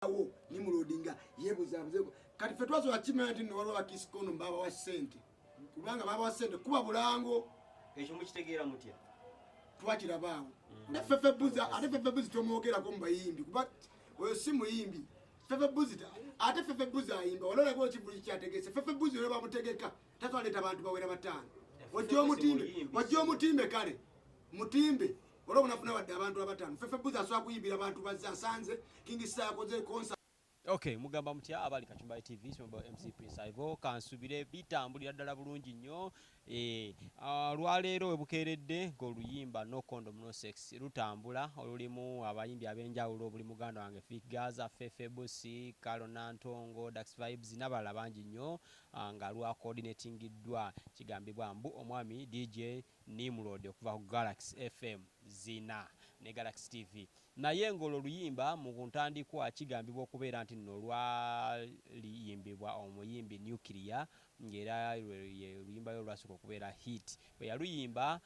awo Nimrod yebuzabuze kati fe twazo akimanya nti waliwo akisikono mbaba wa sente kubanga baba wa sente kuba bulango ekyo mukitegeera mutya twakirabaawo ne Fefe Busi ate Fefe Busi tomwogerako mubayimbi kuba oyo si muyimbi Fefe Busi ate Fefe Busi ayimba walola ko kivuli kyategese Fefe Busi oyo bamutegeka tatwaleta abantu bawera batano wajjo mutimbe kale mutimbe walo bunafuna wadde abantu abatano Fefe Busi asobola kuyimbira abantu bazasanze King Sakoze concert. Okay, mugamba mutya abali Kachumba TV simba MC Prince Ivo kansubire bitambulira ddala bulungi nnyo lwaleero webukeeredde ng'oluyimba No Condom No Sex lutambula olulimu abayimbi ab'enjawulo buli muganda wange Gaza Fefe Busi Kalo Nantongo Dax Vibes n'abalala bangi nnyo nga lwa coordinatingiddwa kigambibwa mbu omwami DJ Nimrod okuva ku Galaxy FM zina ne Galaxy TV naye ng'olwo oluyimba mu ntandikwa kigambibwa okubeera nti nno lwayimbibwa omuyimbi Nuclear ng'era oluyimba yo lwasooka okubeera hit bwe yaluyimba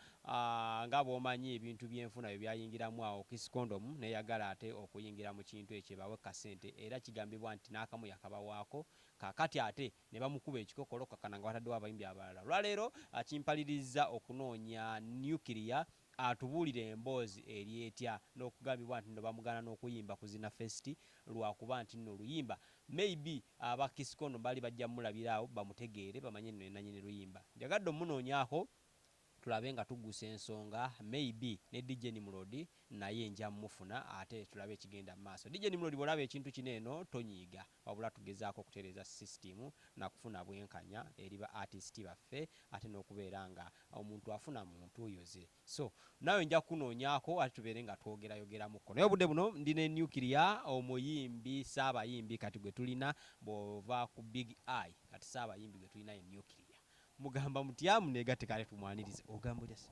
nga bw'omanyi ebintu by'enfuna bye byayingiramu awo Kiss Condom neyagala ate okuyingira mu kintu ekyo bawe kasente era kigambibwa nti n'akamu yakabawaako kakati ate ne bamukuba ekikokolo kakana nga wataddewo abayimbi abalala lwaleero akimpaliriza okunoonya Nuclear atubuulire emboozi eri etya n'okugambibwa nti no bamugana n'okuyimba ku Zina Fest lwakuba nti nno oluyimba maybe aba Kiss Condom bali bajja mulabiraawo bamutegeere bamanye nno nanyini luyimba njagadde omunoonyaako tulabe nga tugusa ensonga maybe ne DJ Nimrod naye nja mufuna ate tulabe ekigenda mu maaso DJ Nimrod bw'olaba ekintu kino eno tonyiiga wabula tugezaako okutereeza system na kufuna bwenkanya eri ba artist baffe ate n'okubeera nga omuntu afuna muntu oyoze so nawe nja kunoonyaako ate tubeere nga twogerayogeramuko naye obudde buno ndi ne Nuclear omuyimbi saabayimbi kati gwe tulina bw'ova ku Big Eye kati saabayimbi gwe tulina ye Nuclear mugamba mutyamu negate kale tumwanirize ogambulya se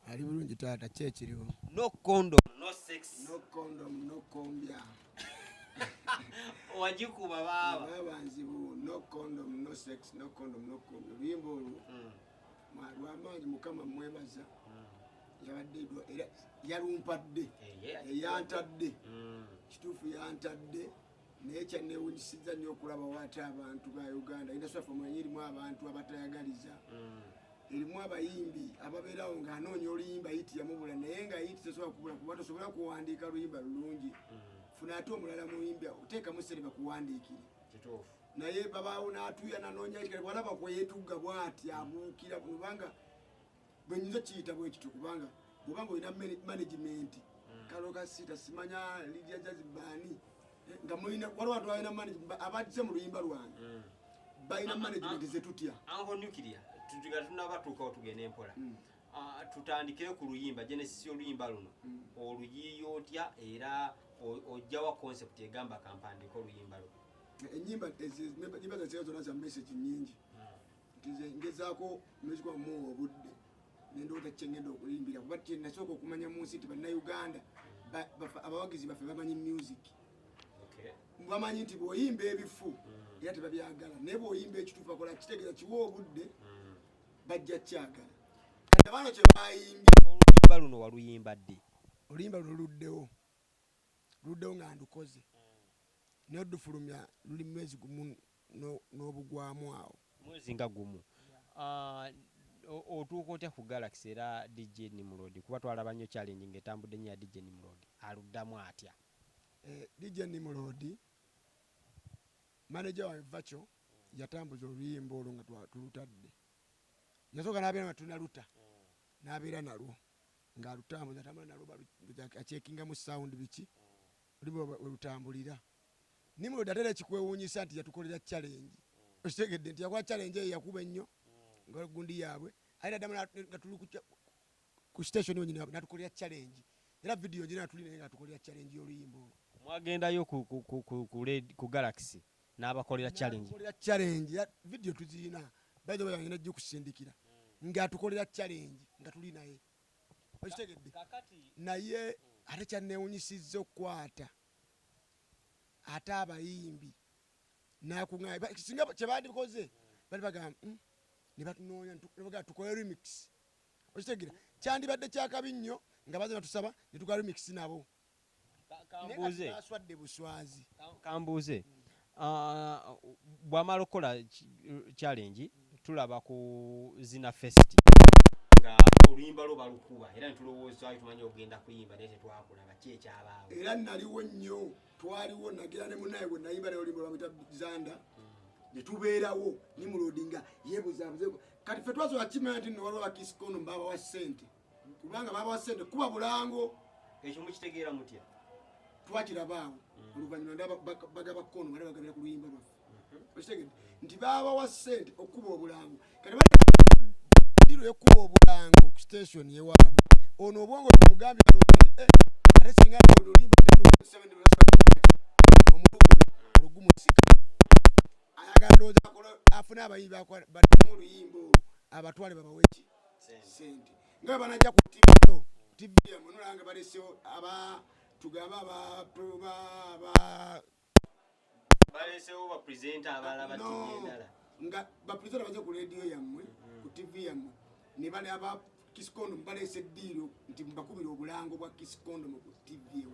ali bulungi taata kyekiriwo No Condom No Sex No Condom No Kombya wajikuba baba banzibu No Condom No Sex No Condom No Kombya luyimbo lwamanyi mukama mwebaza yabadde era yalumpadde yantadde kituufu yantadde naye kyanewunyisiza nnyo okulaba waate abantu ba Uganda indaswafe mwenye erimu abantu abatayagaliza erimu abayimbi ababeerawo ng'anoonya oluyimba yiti yamubula naye nga yiti tesobola kubula kuba tosobola kuwandiika luyimba lulungi funa ate omulala muyimbi oteekamu sere bakuwandiikire naye babaawo n'atuuya nanoonya kale bwalaba kwe yeetugga bw'ati abuukira kubanga bwe nnyinza kiyita bwe kityo kubanga bw'obanga olina management Karole Kasiita simanya Lydia Jazibani nga mulina waliwo abantu balina management abadde mu luyimba lwange balina management zetutya ango Nuclear tujiga tunabatuuka otugenda empola tutandikire ku luyimba genesis y'oluyimba luno oluyiyo otya era ojjawa concept egamba kampandika oluyimba luno enyimba zazona za message nyingi ngezaako mezikwa mu obudde nendowooza kyengenda okulimbira kuba nasooka okumanya mu nsi nti bannayuganda abawagizi baffe bamanyi music bamanyi nti bw'oyimba ebifu era tebabyagala naye bw'oyimba ekituufu akola kitegeeza kiwa obudde bajja kyagala kati abaana kye bayimbye oluyimba luno waluyimba ddi oluyimba luno luddewo nga ndukoze naye odufulumya luli mwezi gumu n'obugwamu awo mwezi nga gumu otuuka otya ku Galaxy era DJ Nimrod kuba twalaba nnyo challenge ng'etambudde nnyo ya DJ Nimrod aluddamu atya DJ Nimrod manager wa Vacho yatambuza oluyimba olwo nga tulutadde yasooka n'abeera nga tunaluta n'abeera nalwo ng'alutambuza tambula nalwo achekingamu sound biki oluyimba we lutambulira Nimrod ate era ekikwewuunyisa nti yatukolera challenge okitegedde nti yakola challenge eyo yakuba ennyo nga gundi yaabwe ate addamu nga tuli ku station wenyini natukolera challenge era video gye natuli naye nga tukolera challenge y'oluyimba olwo mwagendayo ku Galaxy n'abakolera challenge ya video tuzirina bazo bayina jju kusindikira nga tukolera challenge nga tuli naye okitegedde naye ate kyanewunyisizza okukwata ate abayimbi nakuŋŋaanya singa kye bandikoze bali bagamba ne batunoonya tukole remix okitegera kyandibadde kyakabi nnyo nga baze batusaba ne tukola remix nabo kambuuze aswadde buswazi kambuuze bw'amala okukola challenge tulaba ku zina fest nga oluyimba lwo balukuba era netulowooza tumanyi ogenda kuyimba naye tetwakulaba ki ekyabaawo era naliwo nnyo twaliwo nagira ne munaye bwe nayimba naye oluyimba lwamwita zanda ne tubeerawo Nimrod nga yeebuzaabuze kati ffe twasobola kimanya nti nno waliwo abakisikono mbaabawa ssente kubanga baabawa ssente kuba bulango ekyo mukitegeera mutya twakirabaawo oluvannyuma ndaba bagaba kkono bali bagabira ku luyimba lwaffe okitegedde nti baabawa ssente okuba obulango kati diro ekuba obulango ku station yewaabwe ono obwongo bwemugambye ate singa oluyimba olugumunsika ayagala ndowooza afune abayimbi bademu oluyimba olwo abatwale babaweki sente nga banajja ku tv yamu nolanga balesewo tugamba balesewo bapresenta abalala bativi endala nga bapresenta baze ku radio yammwe ku tv yammwe ne bali aba kisikondo balese eddiiro nti mbakubira obulango bwa kisikondo mu tv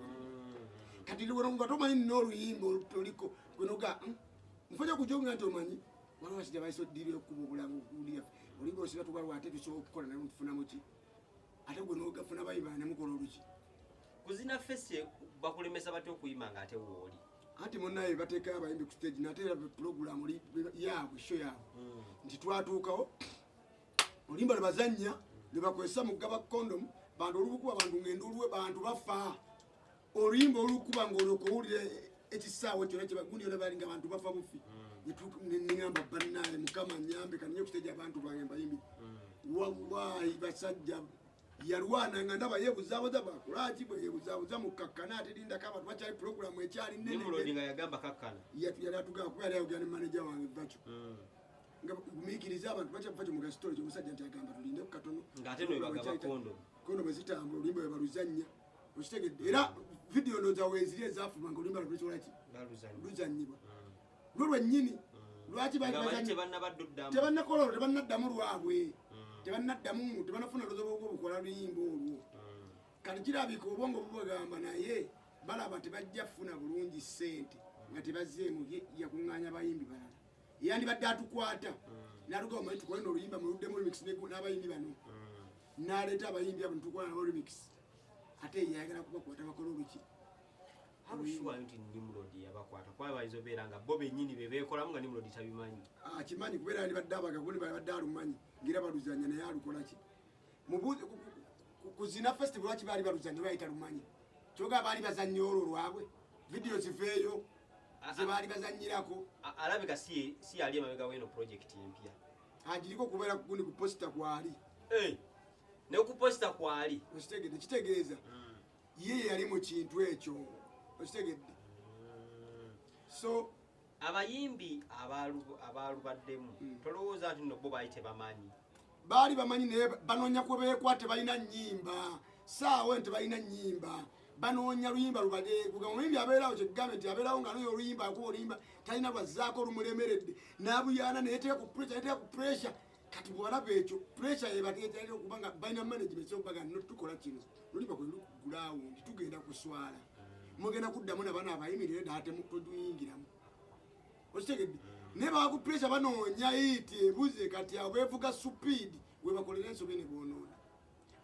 kati liwero nga tomanyi n'oluyimba olutoliko gwenoga mufanya kujonga nti omanyi waliwo basijja balese eddiiro okuba obulango kulia oluyimba osiga tubalwa ate tusobola okukola naye tufunamu ki ate gwenogafuna bayibana nemukola oluki kuzina fesi bakulemesa batya okuyimba nga ate wooli ati munaye bateeka abayimbi ku stage nate era program yaabwe show yaabwe nti twatuukawo oluyimba lwe bazannya lwe bakozesa mugaba kondom bantu olubukuba bantu ngendo olwe bantu bafa oluyimba olukuba ng'olwokuwulira ekisaawe kyonna kyebagundi yona bali nga bantu bafa bufi neŋŋamba bannaye mukama nyambe kaninye ku stage abantu bange mbayimbi wallahi basajja yalwana nga ndaba yeebuzaabuza bakulaki bwe yeebuzaabuza mukakkana ate lindako abantu bakyali puroguramu ekyali Nimrod nga yagamba kakkana yali atugamba kuba yali ayogera ne maneja wange vakyo nga gumiikiriza abantu bakyakufa mu gasitole kyomusajja nti agamba tulinde ku katono ng'ate no bagaba kondo bwe zitambula oluyimba bwe baluzannya okitegedde era vidiyo ndowooza weeziri ezaafuluma nga oluyimba lwekolaki luzannyibwa lwe lwennyini lwaki tebannakola olwo tebannaddamu lwabwe tebannafuna luzoba obukola luyimba olwo kati kirabika obwongo bubagamba naye balaba tebajja funa bulungi ssente nga tebazzeemu yakuŋŋaanya abayimbi balala yandibadde atukwata n'alugamba manyi tukole n'oluyimba muluddemu remix n'abayimbi bano n'aleeta abayimbi abo netukola nabo remix ate yayagala kubakwata bakola oluki abushuwayo nti Nimrod yabakwata kuba bayinza obeera nga bo bennyini be beekolamu nga Nimrod tabimanyi kimanyi kubeera yandibadde abagagundi balibadde alumanyi ngira baluzanya naye alukola ki kuzina festival lwaki baali baluzanya bayita lumanyi kyoga baali bazannya olwo lwabwe vidiyo ziveeyo ze baali bazannyirako alabika si yali emabega weno project empya agiriko kubeera kugundi ku posita kwali ne ku posita kwali okitegedde kitegeeza ye yali mu kintu ekyo okitegedde so abayimbi abaalubaddemu tolowooza nti nno bo baali tebamanyi baali bamanyi naye banoonya kwe beekwate balina nnyimba saawe nti balina nnyimba banoonya luyimba lubaleekuga omuyimbi abeerawo kyekigambe nti abeerawo nga noyo oluyimba akuba oluyimba talina lwazzaako olumulemeredde n'abuyaana neyeteeka ku pressure kati bwalaba ekyo pressure yebateetalira okuba nga balina management okubaga no tukola kino luyimba kwe lukugulaawo nti tugenda kuswala mugenda kuddamu nabana abayimirire ddala temutuyingiramu okitegedde naye baku pressure banoonya iti ebuze kati abo beevuga speed webakolera ensobi ne boonoona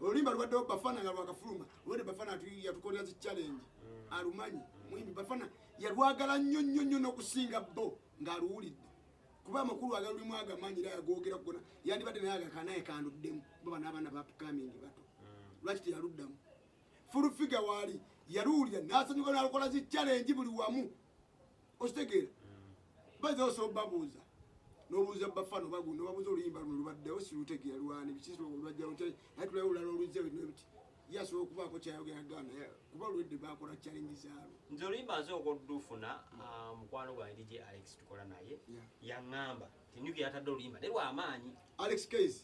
oluyimba lubaddewo bafana nga lwakafuluma olwedde bafana yatukolera zi challenge alumanyi muyimbi bafana yalwagala nnyo n'okusinga bo ng'aluwulidde kuba amakulu agalulimu agamanyi era yagogera kugona yandibadde naye agakanaye kanduddemu baba n'abaana bapukamingi bato lwaki teyaluddamu fulufiga waali yaluwulira n'asanyuka n'alukola zi challenge buli wamu okitegeera baza osobola babuuza n'obuuza bafano baguno babuuza oluyimba luno lubaddewo silutegeera lwani bikisi lwajjawo nti naye tulayo olulala oluzzewo nebiti ye asobola okubaako kyayogera gaana kuba olwedde bakola challenge zaalo nze oluyimba nze okoddufuna mukwano gwange DJ Alex tukola naye yaŋŋamba tinyuki yatadde oluyimba ne lwamaanyi Alex Case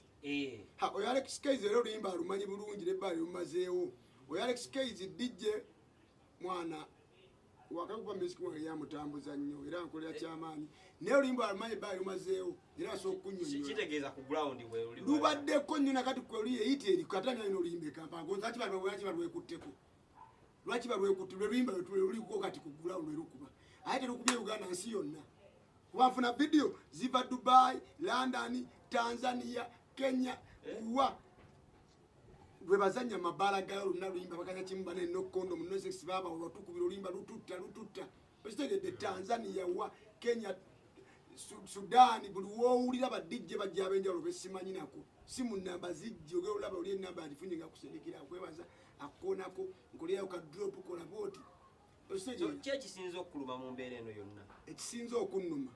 oyo Alex Case era oluyimba alumanyi bulungi nebbaali lumazeewo oyo Alex Case DJ mwana wakakuba music wange yamutambuza nnyo era nkolera kyamaanyi naye oluyimba alumanyi ebbaali lumazeewo era asobola okunyonyola kitegeeza ku ground lubaddeko nnyo nakati kwe oluyeyita eri katanga ino oluyimba ekampala gonzaki balwekutteko lwaki balwekutulwe luyimba lwetuliko kati ku ground lwerukuba ate lukubye Uganda nsi yonna kuba nfuna video ziva Dubai, London, Tanzania, Kenya wa bwe bazanya mabala gayo luna luyimba bakaza kimba ne no condom no sex baba watukubira luyimba lututta ostegede Tanzania wa Kenya Sudan buli wowulira badijje bajja abenjalo besimanyi nako simu namba zijje ogero laba oli namba alifunyinga kusindikira kwebaza akonako nkolera ka drop kola boti ostegede kye kisinzo okuluma mu mbeera eno yonna ekisinzo okunnuma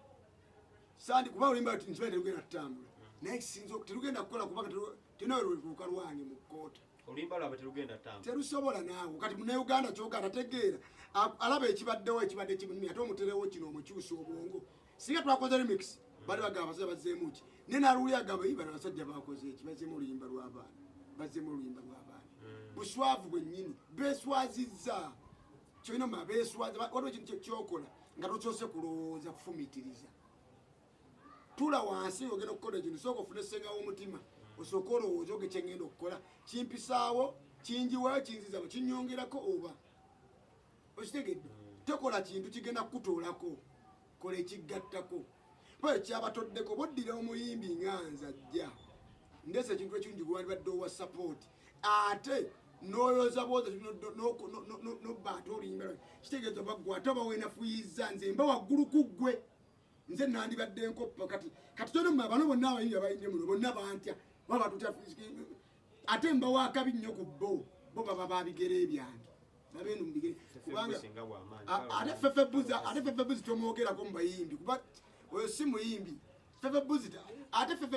sandi kuba oluyimba nchimende lugenda tutambula naye ekisinzo terugenda kukola kubanga tenawe lwekuka lwange mu kkoota oluyimba lwabwe terugenda tutambula terusobola naawe kati mune Uganda kyoganda tegeera alaba ekibaddewo ekibadde kimunimi ate omuterewo kino omukyusa obwongo singa twakoze remix bali bagamba abasajja bazzeemu ki naye naaluli agamba yiba abasajja bakoze eki bazzeemu oluyimba lw'abaana bazzeemu oluyimba lw'abaana buswavu bwennyini beeswazizza kyolina ma beeswaza waliwo ekintu kyokola nga tokyose kulowooza kufumitiriza tula wansi ogenda okukola ekintu sooka ofune essenga w'omutima osooka olowooza oge kyengenda okukola kimpisaawo kinjiwayo kinzizaawo kinyongerako oba okitegedde tokola kintu kigenda kukutoolako kola ekigattako bwe kyabatoddeko boddira omuyimbi nganza ajja ndese ekintu ekirungi gwalibadde owa support ate noloza boza nobbaata oluyimba kitegeeza oba gwe ate oba wenafuyiza nze mba waggulu ku ggwe nze nandibadde nkoppa kati tonoma bano bonna abayimbi abayimbi muno bonna bantya baba tutya ate mba wakabi nnyo ku bo baba babigere ebyange babenu mbigere kubanga ate Fefe Busi tomwogerako mu bayimbi kuba oyo si muyimbi Fefe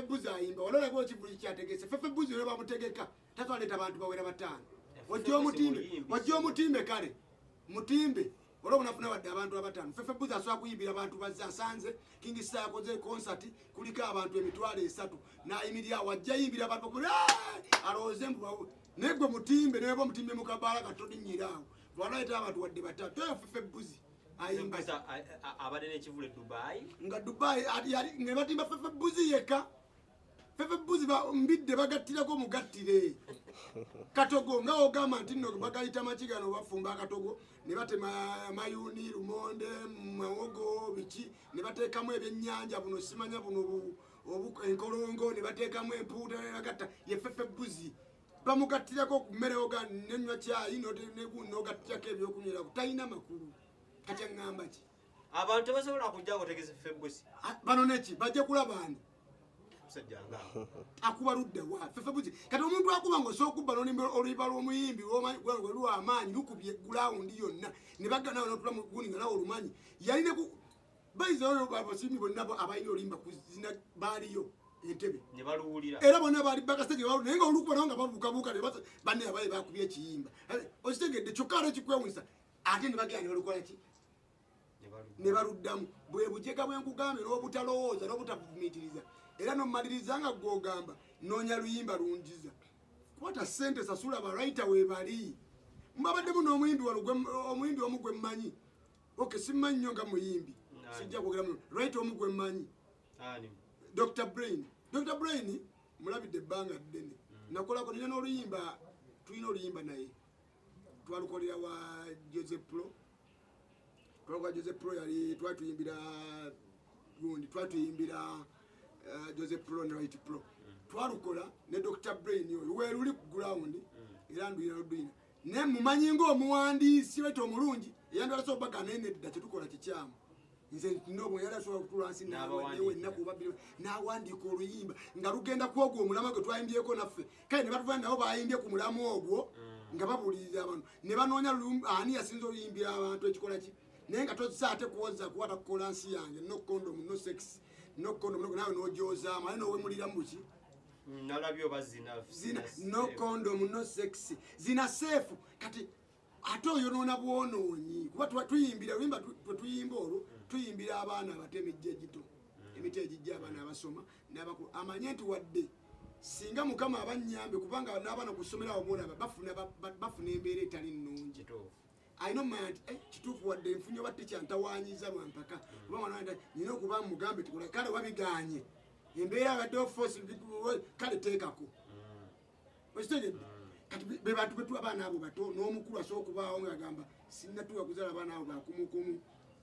Busi ayimba ololako ekivulu kyategese Fefe Busi olwo bamutegeka tatwaleta abantu bawera bataano wajja omutimbe kale mutimbe olwo bunafuna wadde abantu abataano Fefe Busi asobola kuyimbira abantu bazasanze King Star yakoze concert kuliko abantu emitwalo 3 nayimirira wajja yimbira abantu bakule alowooze mbu negwe mutimbe nebo mutimbe mukabala katodi nyirawo walaita abantu wadde bataano toyo Fefe Busi ayimba abadde n'ekivule Dubai nga Dubai ne batimba Fefe Busi yeka Fefe Busi mbidde bagattirako mugattire katogo nga ogamba nti nno bagayita makigano bafumba akatogo ne batema mayuni lumonde mawogo biki ne bateekamu ebyennyanja buno simanya buno enkolongo ne bateekamu empuuta ne bagatta ye Fefe Busi bamugattirako ku mmere oga nenywa kyayi nogattirako ebyokunywera talina makulu kati aŋŋamba ki abantu basobola kujja kutegeza Fefe Busi bano neki bajja kulabani akuba ludda wa Fefe Busi kati omuntu akuba ng'osookuba n'oluyimba lw'omuyimbi lwa amaanyi lukubye gulawundi yonna ne bagana n'otula mu guni nga nawe olumanyi yalina ku bayiza oyo abasiimi bonna abalina oluyimba kuzina baaliyo entebe ne baluwulira era bonna bali bakasege balu naye nga olukuba nawo nga babuukabuuka banne abaye bakubye ekiyimba okitegedde kyokka ate kikwewunyisa ate ne bagenda ne balukola ki ne baluddamu bwe bujega bwenkugambye n'obutalowooza n'obutavumiitiriza era nomaliriza nga gwogamba noonya luyimba lungiza kwata ssente sasula barayita weebali mbabaddemu n'omuyimbi omuyimbi omu gwe mmanyi oke simmanyi nnyo nga muyimbi sijja kwogera muno rayita omu gwe mmanyi Dr. Brain mulabidde ebbanga ddene nakolako nina n'oluyimba tulina oluyimba naye twalukolera wa Joseph Pro yali twatuyimbira gundi twatuyimbira Joseph Pro ne Right Pro twalukola ne Dr. Brain oyo weeruli ku ground era nduyina ne mumanyi ng'omuwandiisi wetu omulungi eyandala soba ganene dda kyetukola kikyamu nze ndobo yala soba kutulansi nawe ennaku babiri n'awandiika oluyimba nga lugenda kwogwo omulama gwe twayimbyeko naffe kale ne batuvana nabo bayimbye ku mulamu ogwo nga babuuliriza abantu ne banoonya ani yasinza oluyimbira abantu ekikola ki naye nga tozisa ate kuwoza kuwata kukola nsi yange no condom no sex no condom nawe n'ogyozaamu ate n'owemulira mu ki nalabyo bazina no condom no sex zina safe kati ate oyonoona bwonoonyi kuba tuyimbira oluyimba twetuyimba olwo tuyimbira abaana abato emijja egito emiti egijja abaana abasoma n'abakulu amanye nti wadde singa mukama abanyambe kubanga n'abaana ku ssomero awo boona bafuna embeera etali nnungi alina omanya nti kituufu wadde enfunyo batte kyantawanyiza lwampaka kuba mwana nina okuba mugambe tikola kale wabiganye embeera abadde ofosi kale teekako okitegedde kati be bantu betu abaana abo bato n'omukulu asokubaawo ngagamba sinnatuwa kuzala abaana abo bakumukumu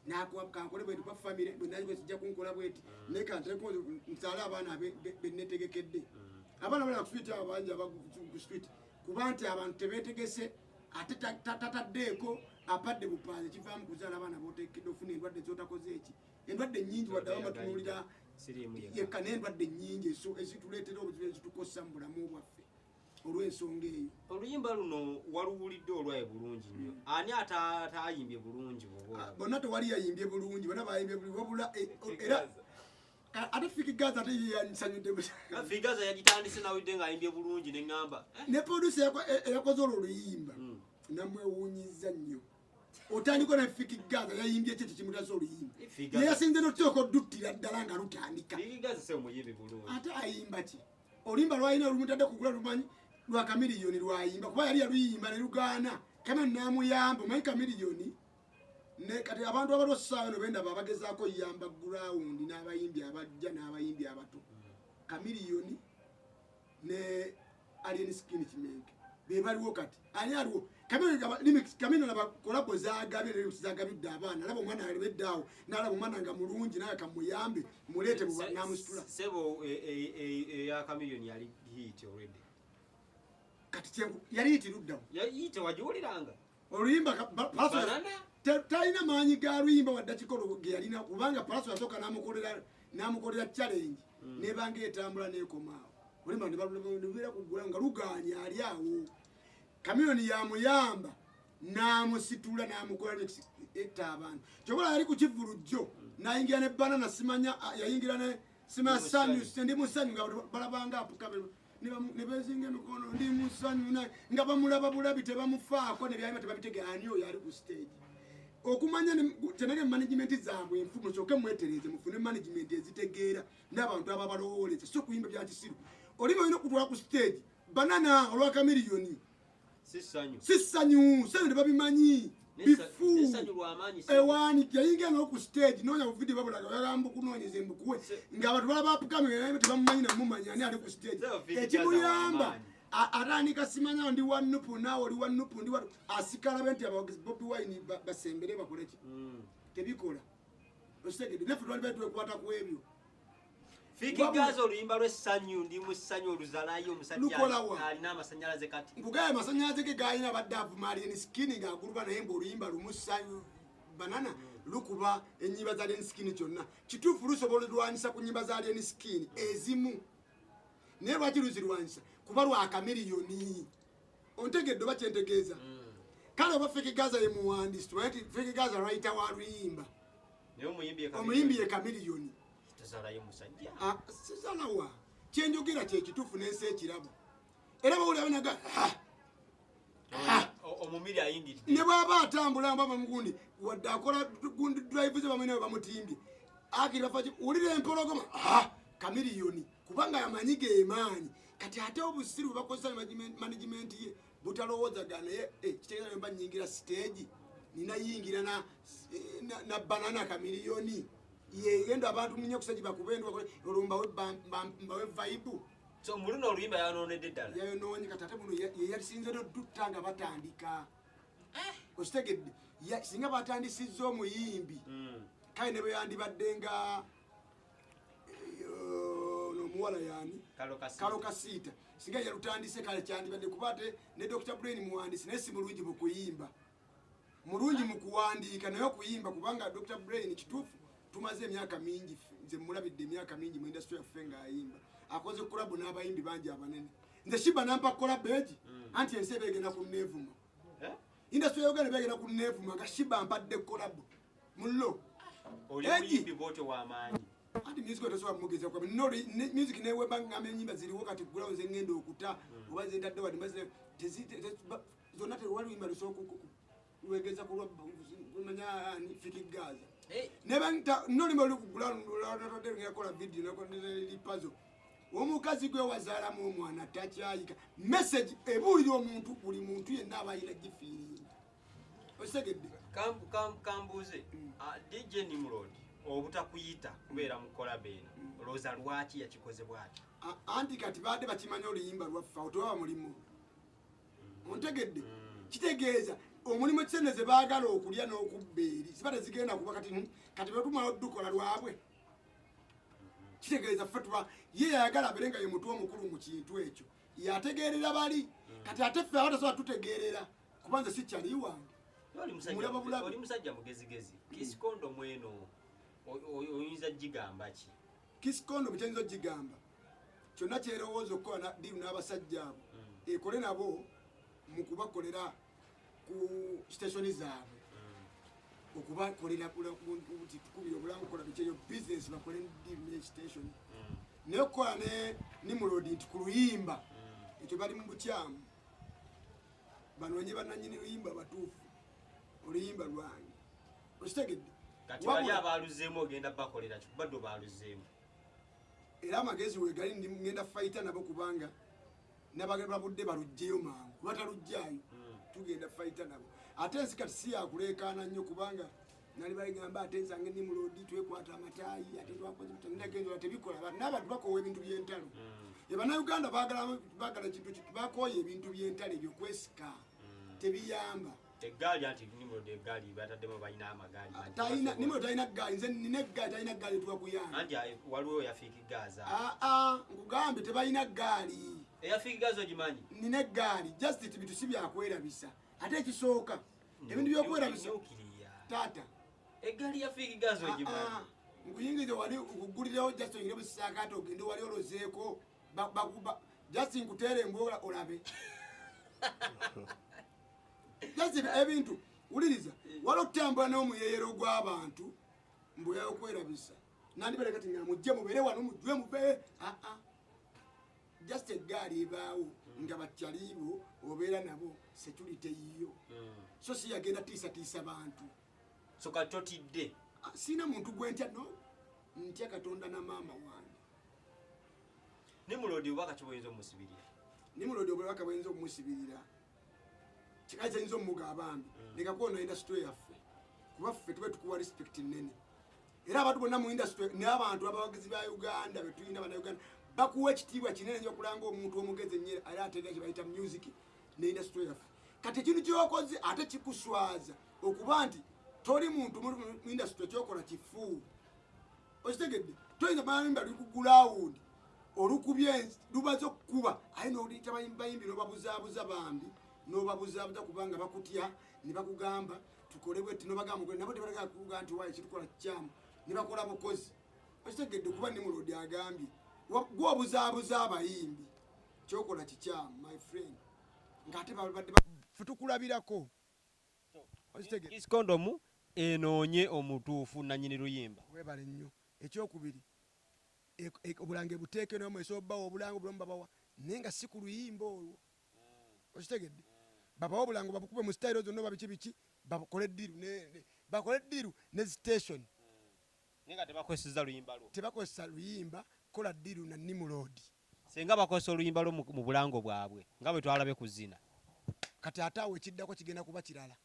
nakuwa kankole bwetu kwa family bwe nayo sijja kunkola bweti ne kanteko nsala abaana benetegekedde abaana bali ku street abanja ku street kubanti abantu tebetegese ate tataddeeko apadde bupaze kivaamu kuzala abaana botekedde ofuna endwadde zotakoze eki endwadde nnyingi wadde abamatunuulira yekka n'endwadde nnyingi ezituleetera obuzibu ezitukosa mu bulamu bwaffe olw'ensonga eyo. Oluyimba luno waluwulidde olwaye bulungi nnyo. Ani atayimbye bulungi bwoba? Bonna tewali yayimbye bulungi, bonna bayimbye bulungi wabula era ate Fikigaza ate yansanyudde busa. Fikigaza yagitandise nawudde ng'ayimbye bulungi ne ŋŋamba. Ne producer eyakoze olwo oluyimba namwewuunyizza nnyo. Otandika ne Fikigaza yayimbye ekyo kimutaza oluyimba. Naye yasinze n'otuteeka odduttira ddala nga lutandika. Fikigaza se omuyimbi bulungi. Ate ayimba ki? Oluyimba lwalina olumutadde kugula lumanyi lwa Kamiliyoni lwayimba kuba yali yaluyimba ne lugaana kama namuyamba omanyi Kamiliyoni ne kati abantu abalwa ssaawa no benda babagezaako yamba ground n'abayimbi abajja n'abayimbi abato Kamiliyoni ne Alien Skin Chimenke be baliwo kati ani aliwo Kamiliyoni aba kolabo zaagabye ne zaagabidde abaana alaba omwana alibeddeawo n'alaba omwana nga mulungi naye kamuyambe muleete namusitula sebo eya Kamiliyoni yali hit already kati chengu yali itiruddawo yayite wajiwuliranga oluyimba Palaso talina maanyi ga luyimba wadde kikolo ge yalina kubanga Palaso yasooka n'amukolera challenge nebanga etambula n'ekomaawo oluyimba ne balubira kugula nga lugaanya ali awo Kamiliyoni yamuyamba n'amusitula n'amukola etta abantu kyobola yali ku kivulujjo n'ayingira ne banana simanya yayingira ne simanya sanyu ndi musanyu nga balabanga apukame ne bezinga emikono ndi musanyu nga bamulaba bulabi tebamufaako ne byayima tebabitegeani oyo ali ku stage okumanya tenege management zaabwe enfumo kyoke mwetereze mufune management ezitegeera n'abantu ababalowooleza so kuyimba bya kisiru olima olina okutwala ku stage banana olwa Kamiliyoni sisanyu sanyu tebabimanyi bifu ewani yayingira no ku stage nonya ku video babulaga yagamba kunoonyeza embukuwe nga abantu balaba apukamye tebamumanyi namumanya ani ali ku stage ekimuyamba atandika simanya ndi wanupu nawe oli wanupu ndi asikala benti abawagizi Bobi Wine basembere bakoleki tebikola osegede nefu twali betu ekwata ku ebyo Fikigaza oluyimba lw'essanyu ndi musanyu oluzalayo omusajja alina amasanyalaze kati mbugaye amasanyalaze ge gayina badde avuma Alien Skin ng'aguluba naye oluyimba lumusanyu banana lukuba ennyimba za Alien Skin kyonna kituufu lusobola lwanyisa ku nnyimba za Alien Skin ezimu naye lwaki luzirwanyisa kuba lwa Kamiliyoni ontegedde oba kyentegeeza kale oba Fikigaza ye muwandiisi tumanyi nti Fikigaza writer wa luyimba omuyimbi ye Kamiliyoni sizalawa kyenjogera kyekituufu n'ensi ekirabo era bawuli abanaga omumiri ayingidde ne bw'aba atambula mba bamugundi wadde akola gundi drive ze bamwe nawe bamutimbye akiri bafa wulira empologoma Kamiliyoni kubanga yamanyi geemaanyi kati ate obusiru bwe bakozesa management ye butalowoozaga naye kitegeeza ne mba nnyingira stage ninayingira na banana Kamiliyoni yegenda abantu munye kusaji bakubendwa olumba we vibe so muluno oluyimba yanonedde ddala yanonye katate muno yalisinze no duttanga batandika ostegedde singa batandisizza omuyimbi kale ne beyandibadde nga nomuwala yani Karole Kasiita singa yalutandise kale kyandibadde kubate ne Dr. Brain muwandisi naye si mulungi mu kuyimba mulungi mu kuwandiika naye okuyimba kubanga Dr. Brain kituufu tumaze emyaka mingi nze mulabidde emyaka mingi mu industry yaffe ng'ayimba akoze kulabu n'abayimbi bangi abanene nze shiba nampa kolabu egi anti ensi ebegenda ku neevuma industry yogenda begenda ku neevuma nga shiba mpadde kolabu mullo egi anti music otasobola kumugeza kwa music neweba ngamba ennyimba ziriwo kati gulawo nze ngenda okuta oba zentadde wadi maze zonna tewali luyimba lusobola lwegeza kulwamanya Fikigaza nebanta nolimo lukugula yakola video nakoneli puzzle omukazi gwe wazaalamu omwana takyayika message ebuulira omuntu buli muntu yenna abayina gifiiringa osegedde kambuuze DJ Nimrod obutakuyita kubeera mu kolabo eno olowooza lwaki yakikoze bwati anti kati baadde bakimanya oluyimba lwaffe awo tewaba mulimu ontegedde kitegeeza omulimu ekisendeze baagala okulya n'okubbeeri zibate zigenda kuba kati betumala oddukola lwabwe kitegeeza ffe tuba ye yayagala abeere nga ye mutu omukulu mu kintu ekyo yategeerera bali kati ate ffe abatasobola tutegeerera kubanza si kyali wange oli musajja mugezigezi kisikondomu eno oyinza gigamba ki kisikondomu kyayinza ogigamba kyonna kyerowooza okukola diru n'abasajja abo ekole nabo mu kubakolera ku sitationi zaabwe okubakolera tukubira obulamu kola bikyeyo bizinesi bakole diru ne sitationi naye okukola ne Nimrod nti ku luyimba ekyo bali mu bukyamu banoonye bannannyini luyimba batuufu oluyimba lwange okitegedde kati bali abaaluzeemu ogenda bakolera kikubadde obaaluzeemu era amagezi weegali ngenda fayita nabo kubanga nabagabudde balugjeyo mangu batalugjayo tugenda fayita nabo ate ensi kati si yakuleekaana nnyo kubanga nali baligamba ate nsange Nimrod twekwata amataayi ate twakoze tutagenzola tebikola n'abantu bakoowa ebintu by'entalo ebannayuganda baagala kintu bakooya ebintu by'entalo ebyo kwesika tebiyamba egaali anti Nimrod egaali bataddemu balina amagaali Nimrod talina gaali nze nina eggaali talina gaali twakuyamba anti waliwo yafiika gaaza nkugambye tebalina gaali eyafiika gaaza ogimanyi nina eggaali just bintu si byakwerabisa ate ekisooka ebintu byokwerabisa taata egaali yafiika gaaza ogimanyi nkuyingiza wali okugulirewo just oyingire busisaakaate ogende wali olozeeko bakuba just nkuteera emboola olabe just ebintu wuliriza wali okutambula n'omuyeyero gw'abantu mbuya okwerabisa nandibere kati nga mujje mubeere wano mujwe mube just eggaali ebaawo nga bakyaliibo obeera nabo security yiyo so si yagenda tiisatiisa bantu so kati totidde sina muntu gwentya no ntya Katonda na maama wange Nimrod obubaka kiboyinza omusibirira Nimrod obubaka bwoyinza omusibirira kikaza yinza omuga bambi nekakuona industry yaffe kuba ffe tube tukuwa respect nene era abantu bonna mu industry n'abantu abawagizi ba Uganda betuyina bana Uganda bakuwa ekitiibwa kinene nnyo kulanga omuntu omugezi nnyo era ategeeza bayita music ne industry yaffe kati ekintu kyokoze ate kikuswaza okuba nti toli muntu mu industry kyokola kifu okitegedde toyinza bayimba likugulawundi olukubye lubaza okukuba aye n'oliyita bayimbi n'obabuzaabuza bambi n'obabuzaabuza kubanga bakutya ne bakugamba tukole bwetti n'obagamba nabo tebalaga kuga nti wayi kitukola kikyamu ne bakola bukozi okitegedde kuba Nimrod agambye gw'obuzaabuza abayimbi kyokola kikyamu my friend ng'ate babadde ffe tukulabirako okitegedde isikondomu enoonye omutuufu nannyini luyimba webale nnyo ekyokubiri obulange buteeke n'omweso obbawa obulange obulamu babawa naye nga si ku luyimba olwo okitegedde babawa obulange babukube mu sitayiro zonna oba biki bakole ddiru ne station naye nga tebakozesa luyimba lwo tebakozesa luyimba kola ddiru na Nimrod senga bakozesa oluyimba lwo mu bulango bwabwe nga bwe twalabe ku zina kati ate awo ekiddako kigenda kuba kirala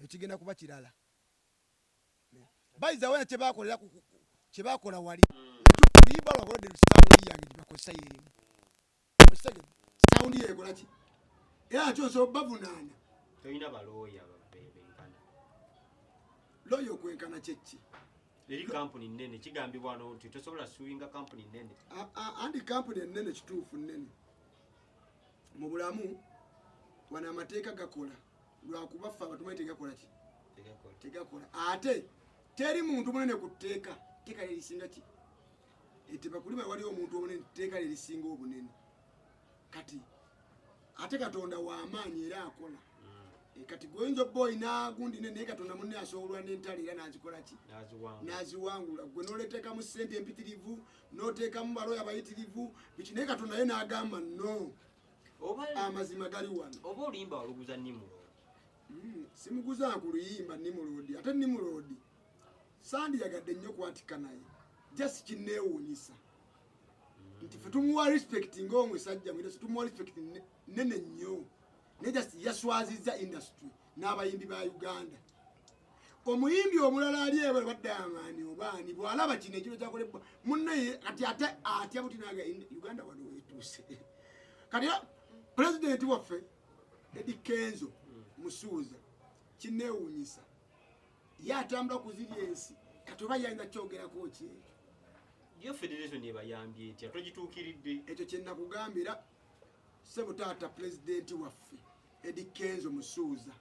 ekigenda kuba kirala bayizawo kyebakola wali luyimba lwakolodde sawundi yange gyebakozesa yerimu okitegedde sawundi yeekola ki era nkyoso bavunaana tolina balooya benkana looya okwenkana kyeki eri kampuni nnene kigambibwa nti tosobola suwinga kampuni nnene andi kampuni ennene kituufu nnene mu bulamu wana amateeka gakola lwakuba ffe abatumanyi tegakola ki tegakola ate teri muntu munene ku tteeka tteeka lerisinga ki tebakulima waliwo omuntu omunene tteeka lerisinga obunene kati ate Katonda w'amaanyi era akola kati goyinza obba oyina gundi naye Katonda munne asobolwa n'entalo era n'azikola ki n'aziwangula gwe n'oleteekamu ssente empitirivu n'oteekamu balooya bayitirivu biki naye Katonda ye n'agamba no amazima gali wano oba oluyimba waluguza Nimrod simuguza ku luyimba Nimrod ate Nimrod sandiyagadde nnyo kwatika naye just kinneewuunyisa nti ffe tumuwa respect ng'omusajja mwira tumuwa respect nene nnyo naye just yaswazizza industry n'abayimbi ba Uganda omuyimbi omulala ali ewe badde amaani obaani bw'alaba kino ekiro kyakolebwa munne kati ate atya buti naga Uganda wano wetuuse kati president waffe Eddie Kenzo musuuza kinneewuunyisa ye atambula ku ziri ensi katoba yalina kyogerako ki yo federation ebayambye etya togituukiridde ekyo kye nakugambira ssebo taata pulezidenti waffe Eddie Kenzo musuuza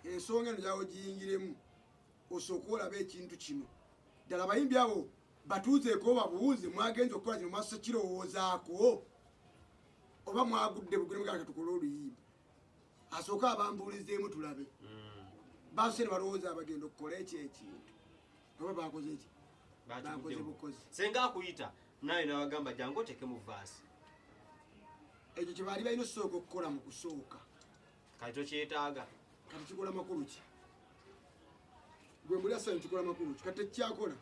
ensonga eno gyawo giyingiremu osooka olaba ekintu kino ddala abayimbi abo batuuzeeko babuuze mwagenza okukola kino maaso kirowoozaako oba mwagudde bugwemugaaka tukole oluyimba asooka abambuulizeemu tulabe basere balowooza abagenda okukola ekyo ekintu oba bakoze eki bakoze bukozi senga akuyita naye nawagamba jangu oteke mu vaasi ekyo kye baali balina osooka okukola mu kusooka kati tokyetaaga kati kikola makulu ki gwe muli asanye kikola makulu ki kati tekyakola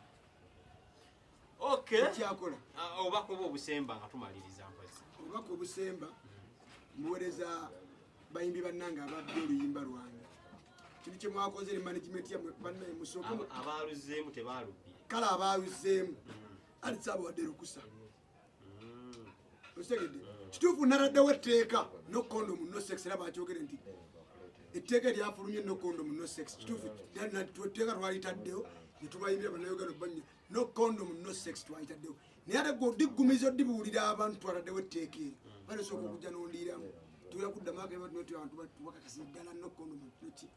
tekyakola obubaka oba obusemba nga tumaliriza mpozi obubaka obusemba muweereza bayimbi bannange abadde oluyimba lwange kino kye mwakoze ne management yammwe bannaye musooke abaaluzeemu tebaalubbye kale abaaluzeemu alisaaba wadde lukusa otegedde kituufu naraddewo etteeka no condom no sex era bakyogere nti etteeka eryafulumye no condom no sex kituufu etteeka twalitaddewo netubayimbira bannayuganda banya no condom no sex twalitaddewo naye ate gwe odiggumiza odibuulira abantu twaladdewo etteeka eryo balesooka okujja nondiiramu tuya kuddamu abantu bakakasira ddala no condom noki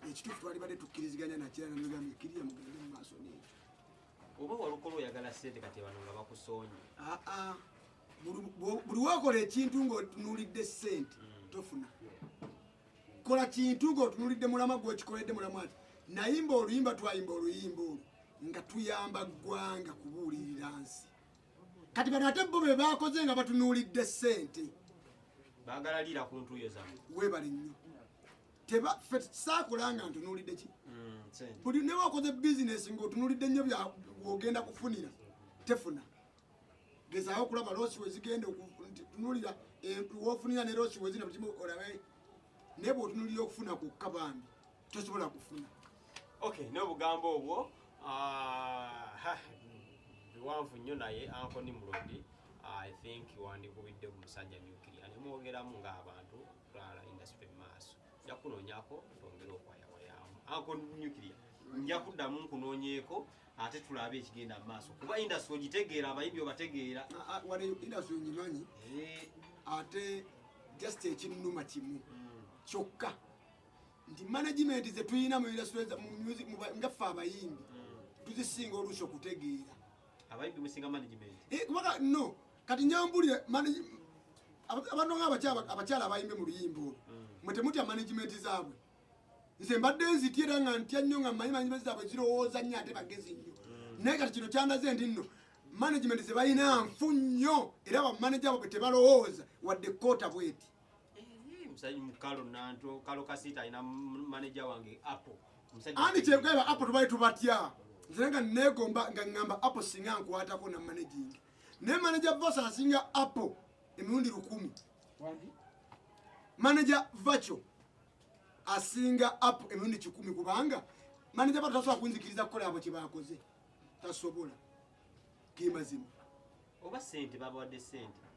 ekituufu twali badde tukkiriziganya nakira namugambye kirya mugende mu maaso n'ekyo oba walukola oyagala ssente kati bano nga bakusoonye buli wakola ekintu ng'otunuulidde ssente tofuna kola kintu ng'otunuulidde mulama gwekikoledde mulamu ati nayimba oluyimba twayimba oluyimba olwo nga tuyamba ggwanga kubuulirira nsi kati bano ate bo be bakoze nga batunuulidde ssente baagala liira ku ntuuyo zammwe weebale nnyo ffe saakola nga ntunuulidde ki buli ne wakoze bizinesi ng'otunuulidde nnyo byogenda kufunira tefuna gezaawo okulaba loosi wezigenda tunuulira wofunira ne loosi wezina bukimu olabe naye bw'otunuulira okufuna kwokka bambi tosobola kufuna n'obugambo obwo biwanvu nnyo naye Uncle Nimrod I think wandikubidde ku musajja nuclear nemwogeramu ng'abantu twala industry maaso nja kunoonyako twongere okwayawayamu Uncle Nuclear nja kuddamu nkunoonyeeko ate tulabe ekigenda mu maaso kuba industry ogitegeera abayimbi obategeera wano industry onyimanyi ate just ekinnuma kimu kyokka nti management ze tuyina mu industry ngaffe abayimbi tuzisinga oluusi okutegeera abayimbi musinga management kubanga no kati nyambulire abantu ng'abakyala abayimbi mu luyimba olwo mwe temutya management zaabwe nze mbadde nzitira nga ntya nnyo nga mmanyi management zaabwe zirowooza nnyo ate bagezi nnyo naye kati kino kyandaze nti nno management ze balina nfu nnyo era bamanaja abo bwe tebalowooza wadde koota bweti Karole Kasiita alina manager wange Apple andi kyegaba Apple tubali tubatya nze nga neegomba nga ngamba Apple singa nkwatako na managing ne manager voice asinga Apple emirundi 10 manager virtual asinga Apple emirundi 10 kubanga manager batu tasobola kunzikiriza kukola abo kye bakoze tasobola kimazima oba sente babawadde sente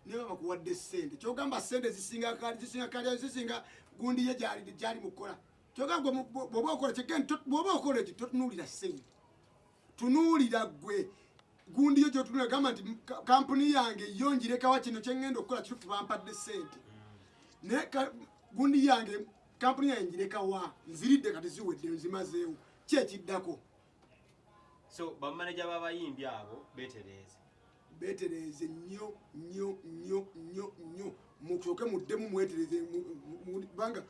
niba bakuwadde ssente kyogamba ssente zisinga gundi ye gyali mukola kyogamba bw'oba okola bw'oba okola ekyo totunuulira ssente tunuulira gwe gundi yo gyotunulira gamba nti kampuni yange yo njirekawa kino kyengenda okukola kitufu bampadde ssente naye gundi yange kampuni yange njirekawa nziridde kati ziwedde nzimazeewo kyekiddako so bamanaja b'abayimbi abo betereze nnyo musooke muddemu mwetereze kubanga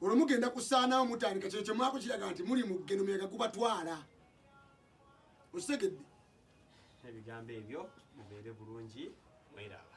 olwo mugenda kusaanawo mutandika kino kyemwako kiraga nti muli mu genomyaka gubatwala okitegedde ebigambo ebyo mubeere bulungi mweraba